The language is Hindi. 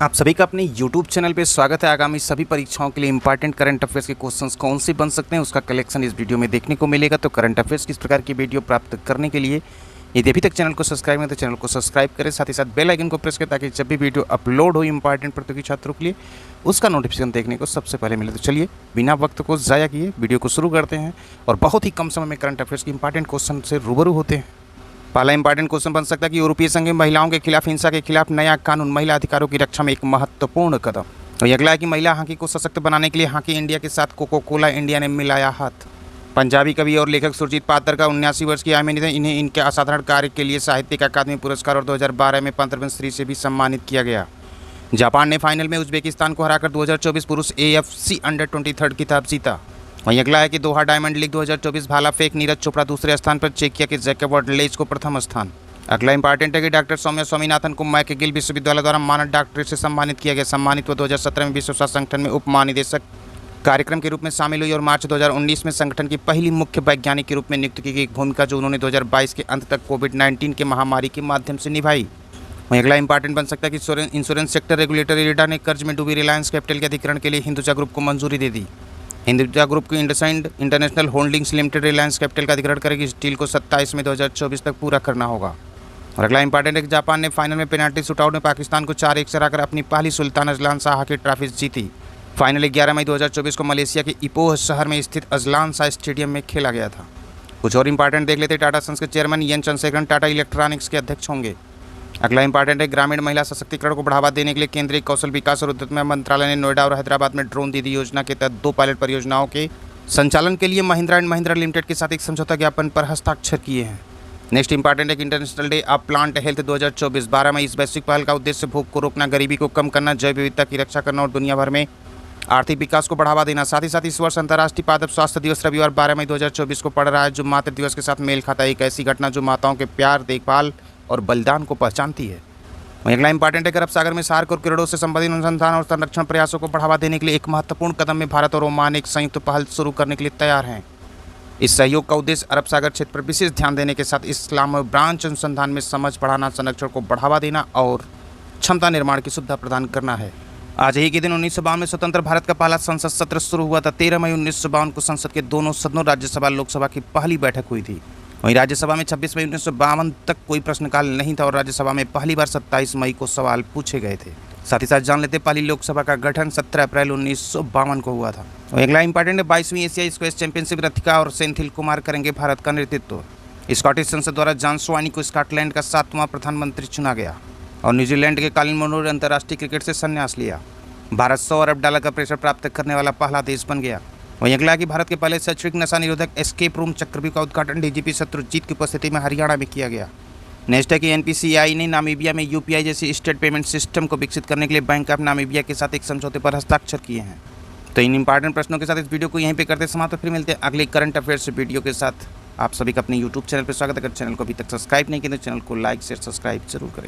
आप सभी का अपने YouTube चैनल पे स्वागत है। आगामी सभी परीक्षाओं के लिए इंपॉर्टेंट करंट अफेयर्स के क्वेश्चंस कौन से बन सकते हैं उसका कलेक्शन इस वीडियो में देखने को मिलेगा। तो करंट अफेयर्स किस प्रकार की वीडियो प्राप्त करने के लिए यदि अभी तक चैनल को सब्सक्राइब नहीं तो चैनल को सब्सक्राइब करें, साथ ही साथ बेल आइकन को प्रेस करें ताकि जब भी वीडियो अपलोड हो इंपॉर्टेंट प्रतियोगी छात्रों के लिए उसका नोटिफिकेशन देखने को सबसे पहले मिले। तो चलिए बिना वक्त को ज़ाया किए वीडियो को शुरू करते हैं और बहुत ही कम समय में करंट अफेयर्स के इंपॉर्टेंट क्वेश्चन से रूबरू होते हैं। पहला इंपॉर्टेंट क्वेश्चन बन सकता है कि यूरोपीय संघ में महिलाओं के खिलाफ हिंसा के खिलाफ नया कानून महिला अधिकारों की रक्षा में एक महत्वपूर्ण कदम। और अगला है कि महिला हॉकी को सशक्त बनाने के लिए हॉकी इंडिया के साथ कोको कोला इंडिया ने मिलाया हाथ। पंजाबी कवि और लेखक सुरजीत पात्र का 79 वर्ष की आयु में निधन। इन्हें इनके असाधारण कार्य के लिए साहित्यिक अकादमी पुरस्कार और 2012 में पंद्रहवें श्री से भी सम्मानित किया गया। जापान ने फाइनल में उज्बेकिस्तान को हराकर 2024 पुरुष AFC अंडर-23 खिताब जीता। वहीं अगला है कि दोहा डायमंड लीग 2024 भाला फेंक नीरज चोपड़ा दूसरे स्थान पर, चेकिया के जैकब वर्डलेज को प्रथम स्थान। अगला इंपॉर्टेंट है कि डॉक्टर सौम्या स्वामीनाथन को मैकगिल विश्वविद्यालय द्वारा मानद डॉक्टरेट से सम्मानित किया गया। सम्मानित वो 2017 में विश्व स्वास्थ्य संगठन में उप महानिदेशक कार्यक्रम के रूप में शामिल हुई और मार्च 2019 में संगठन की पहली मुख्य वैज्ञानिक के रूप में नियुक्त की गई। भूमिका जो उन्होंने 2022 के अंत तक कोविड-19 के महामारी के माध्यम से निभाई। वहीं अगला इंपॉर्टेंट बन सकता है कि इंश्योरेंस सेक्टर रेगुलेटर इरडा ने कर्ज में डूबी रिलायंस कैपिटल के अधिग्रहण के लिए हिंदुजा ग्रुप को मंजूरी दे दी। हिंदुजा ग्रुप की IndusInd international holdings limited Reliance capital का अधिग्रहण करेगी। इस डील को 27 मई 2024 तक पूरा करना होगा। और अगला इंपॉर्टेंट है कि जापान ने फाइनल में पेनाल्टी शूटआउट में पाकिस्तान को 4-1 से हराकर अपनी पहली सुल्तान अजलान शाह की ट्रॉफी जीती। फाइनल 11 मई 2024 को मलेशिया के इपोह शहर में स्थित अजलान शाह स्टेडियम में खेला गया था। कुछ और इंपॉर्टेंट देख लेते हैं। टाटा सन्स के chairman N Chandrasekaran Tata electronics के अध्यक्ष होंगे। अगला इंपॉर्टेंट है ग्रामीण महिला सशक्तिकरण को बढ़ावा देने के लिए केंद्रीय कौशल विकास और उद्यम मंत्रालय ने नोएडा और हैदराबाद में ड्रोन दीदी योजना के तहत 2 पायलट परियोजनाओं के संचालन के लिए महिंद्रा एंड महिंद्रा लिमिटेड के साथ एक समझौता ज्ञापन पर हस्ताक्षर किए हैं। नेक्स्ट इंपॉर्टेंट है कि international day of plant health 2024 12 मई। इस वैश्विक पहल का उद्देश्य भूख को रोकना, गरीबी को कम करना, जैव विविधता की रक्षा करना और दुनिया भर में आर्थिक विकास को बढ़ावा देना। साथ ही साथ इस वर्ष अंतर्राष्ट्रीय पादप स्वास्थ्य दिवस रविवार 12 मई 2024 को पड़ रहा है, जो मातृ दिवस के साथ मेल खाता है। एक ऐसी घटना जो माताओं के प्यार, देखभाल और बलिदान को पहचानती है। वहीं अगला इंपॉर्टेंट है कि अरब सागर में सार्क और किरडों से संबंधित अनुसंधान और संरक्षण प्रयासों को बढ़ावा देने के लिए एक महत्वपूर्ण कदम में भारत और ओमान एक संयुक्त पहल शुरू करने के लिए तैयार हैं। इस सहयोग का उद्देश्य अरब सागर क्षेत्र पर विशेष ध्यान देने के साथ इस्लाम ब्रांच अनुसंधान में समझ बढ़ाना, संरक्षण को बढ़ावा देना और क्षमता निर्माण की सुविधा प्रदान करना है। आज ही के दिन 1952 में स्वतंत्र भारत का पहला संसद सत्र शुरू हुआ था। 13 मई 1952 को संसद के दोनों सदनों राज्यसभा लोकसभा की पहली बैठक हुई थी। वहीं राज्यसभा में 26 मई 1952 तक कोई प्रश्नकाल नहीं था और राज्यसभा में पहली बार 27 मई को सवाल पूछे गए थे। साथ ही साथ जान लेते पहली लोकसभा का गठन 17 अप्रैल 1952 को हुआ था। और अगला इंपॉर्टेंट है 22वीं एशियाई स्क्वैश चैंपियनशिप रथिका और सेंथिल कुमार करेंगे भारत का नेतृत्व। स्कॉटिश संसद द्वारा जॉन स्वानी को स्कॉटलैंड का 7वां प्रधानमंत्री चुना गया और न्यूजीलैंड के कालिन मुनरो ने अंतर्राष्ट्रीय क्रिकेट से संन्यास लिया। भारत 100 अरब डॉलर का प्रेशर प्राप्त करने वाला पहला देश बन गया। वहीं अगला कि भारत के पहले शैक्षणिक नशा निरोधक एस्केप रूम चक्रव्यूह का उद्घाटन DGP शत्रुजीत की उपस्थिति में हरियाणा में किया गया। नेक्स्ट है कि NPCI ने नामीबिया में UPI जैसी स्टेट पेमेंट सिस्टम को विकसित करने के लिए बैंक ऑफ नामीबिया के साथ एक समझौते पर हस्ताक्षर किए हैं। तो इन इंपॉर्टेंट प्रश्नों के साथ इस वीडियो को यहीं पे करते समाप्त। फिर मिलते हैं अगले करंट अफेयर्स वीडियो के साथ। आप सभी का अपने YouTube चैनल पर स्वागत है। अगर चैनल को अभी तक सब्सक्राइब नहीं किया तो चैनल को लाइक शेयर सब्सक्राइब जरूर करें।